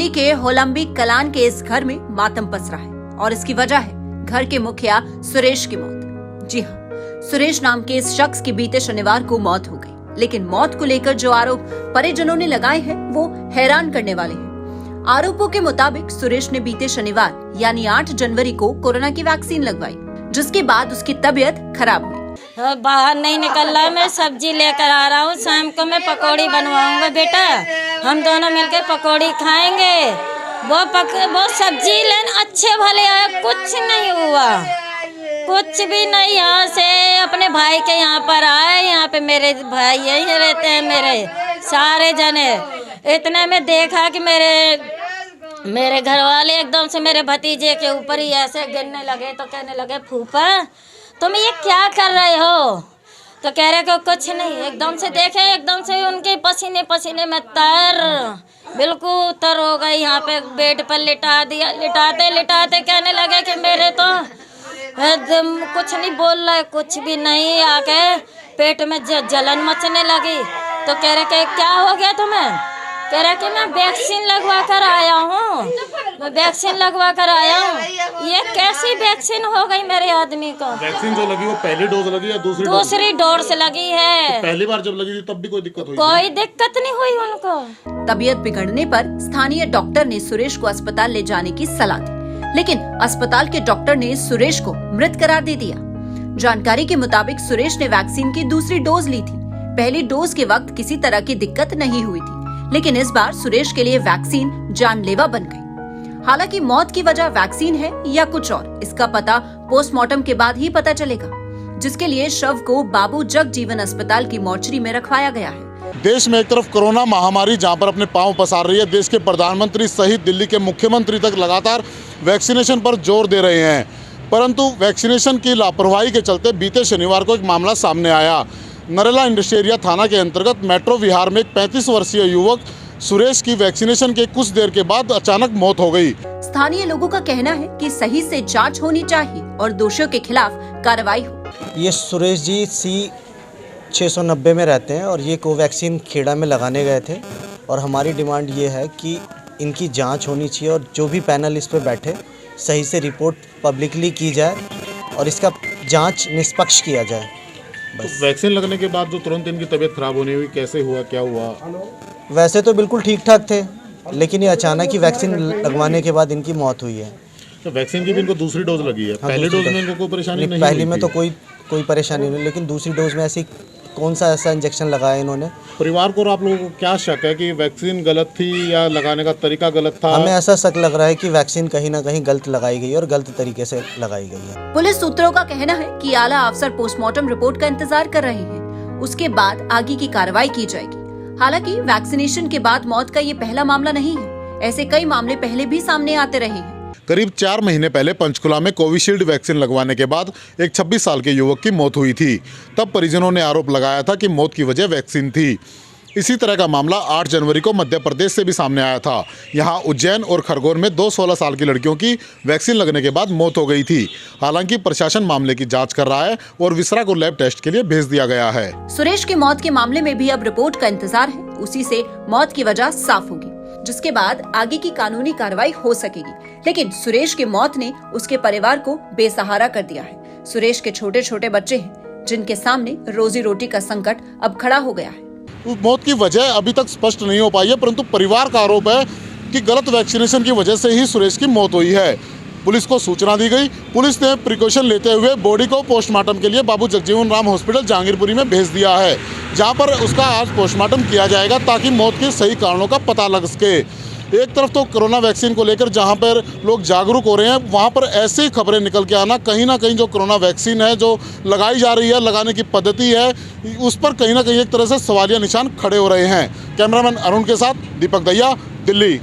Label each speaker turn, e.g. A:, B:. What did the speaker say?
A: दिल्ली के होलंबी कलान के इस घर में मातम पसरा है और इसकी वजह है घर के मुखिया सुरेश की मौत। जी हाँ, सुरेश नाम के इस शख्स की बीते शनिवार को मौत हो गई, लेकिन मौत को लेकर जो आरोप परिजनों ने लगाए हैं वो हैरान करने वाले हैं। आरोपों के मुताबिक सुरेश ने बीते शनिवार यानी 8 जनवरी को कोरोना की वैक्सीन लगवाई, जिसके बाद उसकी तबीयत खराब हुई।
B: बाहर नहीं निकल रहा, मैं सब्जी लेकर आ रहा हूँ, शाम को मैं पकौड़ी बनवाऊंगा बेटा, हम दोनों मिलकर पकौड़ी खाएंगे। वो सब्जी लेने अच्छे भले आए, कुछ नहीं हुआ, कुछ भी नहीं। यहाँ से अपने भाई के यहाँ पर आए, यहाँ पे मेरे भाई यहीं रहते हैं, मेरे सारे जने। इतने में देखा कि मेरे घर वाले एकदम से मेरे भतीजे के ऊपर ही ऐसे गिरने लगे, तो कहने लगे फूफा तुम ये क्या कर रहे हो? तो कह रहे कि कुछ नहीं। एकदम से देखे, एकदम से उनके पसीने पसीने में बिल्कुल तर हो गई। यहाँ पे बेड पर लिटा दिया, लिटाते लिटाते कहने लगे कि मेरे तो कुछ नहीं बोल रहा है, कुछ भी नहीं। आके पेट में जलन मचने लगी। तो कह रहे कि क्या हो गया तुम्हें? कह रहा कि मैं वैक्सीन लगवा कर आया हूँ, मैं वैक्सीन लगवा कर आया हूँ। ये कैसी वैक्सीन हो गई मेरे आदमी को?
C: वैक्सीन जो लगी वो पहली डोज लगी या
B: दूसरी डोज लगी है।
C: तो पहली बार जब लगी थी तब भी कोई दिक्कत हुई?
B: कोई दिक्कत नहीं हुई उनको।
A: तबीयत बिगड़ने पर स्थानीय डॉक्टर ने सुरेश को अस्पताल ले जाने की सलाह दी, लेकिन अस्पताल के डॉक्टर ने सुरेश को मृत करार दे दिया। जानकारी के मुताबिक सुरेश ने वैक्सीन की दूसरी डोज ली थी। पहली डोज के वक्त किसी तरह की दिक्कत नहीं हुई थी, लेकिन इस बार सुरेश के लिए वैक्सीन जानलेवा बन गई। हालांकि मौत की वजह वैक्सीन है या कुछ और, इसका पता पोस्टमार्टम के बाद ही पता चलेगा, जिसके लिए शव को बाबू जगजीवन अस्पताल की मोर्चरी में रखवाया गया है।
C: देश में एक तरफ कोरोना महामारी जहां पर अपने पांव पसार रही है, देश के प्रधानमंत्री सहित दिल्ली के मुख्यमंत्री तक लगातार वैक्सीनेशन पर जोर दे रहे हैं, परंतु वैक्सीनेशन की लापरवाही के चलते बीते शनिवार को एक मामला सामने आया। नरेला इंडस्ट्रियल एरिया थाना के अंतर्गत मेट्रो विहार में एक 35 वर्षीय युवक सुरेश की वैक्सीनेशन के कुछ देर के बाद अचानक मौत हो गई।
A: स्थानीय लोगों का कहना है कि सही से जांच होनी चाहिए और दोषियों के खिलाफ कार्रवाई हो।
D: ये सुरेश जी C690 में रहते हैं और ये कोवैक्सीन खेड़ा में लगाने गए थे, और हमारी डिमांड ये है कि इनकी जांच होनी चाहिए और जो भी पैनल इस पे बैठे सही से रिपोर्ट पब्लिकली की जाए और इसका जांच निष्पक्ष किया जाए।
C: तो वैक्सीन लगने के बाद जो तुरंत इनकी तबीयत खराब होने हुई, कैसे हुआ, क्या हुआ?
D: वैसे तो बिल्कुल ठीक ठाक थे, लेकिन ये अचानक ही वैक्सीन लगवाने के बाद इनकी मौत हुई है।
C: तो वैक्सीन की भी इनको दूसरी डोज लगी है?
D: हाँ,
C: पहली डोज में इनको कोई परेशानी नहीं?
D: पहली में तो कोई परेशानी नहीं, लेकिन दूसरी डोज में ऐसी कौन सा ऐसा इंजेक्शन लगाया इन्होंने?
C: परिवार को और आप लोगों को क्या शक है कि वैक्सीन गलत थी या लगाने का तरीका गलत था?
D: हमें ऐसा शक लग रहा है कि वैक्सीन कहीं ना कहीं गलत लगाई गई और गलत तरीके से लगाई गई है।
A: पुलिस सूत्रों का कहना है कि आला अफसर पोस्टमार्टम रिपोर्ट का इंतजार कर रहे हैं, उसके बाद आगे की कार्रवाई की जाएगी। हालांकि वैक्सीनेशन के बाद मौत का ये पहला मामला नहीं है, ऐसे कई मामले पहले भी सामने आते रहे हैं।
C: करीब 4 महीने पहले पंचकुला में कोविशील्ड वैक्सीन लगवाने के बाद एक 26 साल के युवक की मौत हुई थी। तब परिजनों ने आरोप लगाया था कि मौत की वजह वैक्सीन थी। इसी तरह का मामला 8 जनवरी को मध्य प्रदेश से भी सामने आया था। यहाँ उज्जैन और खरगोन में 2 16 साल की लड़कियों की वैक्सीन लगने के बाद मौत हो गई थी। हालांकि प्रशासन मामले की जांच कर रहा है और विसरा को लैब टेस्ट के लिए भेज दिया गया है।
A: सुरेश की मौत के मामले में भी अब रिपोर्ट का इंतजार है, उसी से मौत की वजह साफ होगी, जिसके बाद आगे की कानूनी कार्रवाई हो सकेगी। लेकिन सुरेश की मौत ने उसके परिवार को बेसहारा कर दिया है। सुरेश के छोटे छोटे बच्चे हैं, जिनके सामने रोजी रोटी का संकट अब खड़ा हो गया है।
C: मौत की वजह अभी तक स्पष्ट नहीं हो पाई है, परंतु परिवार का आरोप है कि गलत वैक्सीनेशन की वजह से ही सुरेश की मौत हुई है। पुलिस को सूचना दी गई। पुलिस ने प्रिकॉशन लेते हुए बॉडी को पोस्टमार्टम के लिए बाबू जगजीवन राम हॉस्पिटल जहांगीरपुरी में भेज दिया है, जहां पर उसका आज पोस्टमार्टम किया जाएगा ताकि मौत के सही कारणों का पता लग सके। एक तरफ तो कोरोना वैक्सीन को लेकर जहां पर लोग जागरूक हो रहे हैं, वहां पर ऐसी खबरें निकल के आना, कहीं ना कहीं जो कोरोना वैक्सीन है जो लगाई जा रही है, लगाने की पद्धति है, उस पर कहीं ना कहीं एक तरह से सवालिया निशान खड़े हो रहे हैं। कैमरामैन अरुण के साथ दीपक दहिया, दिल्ली।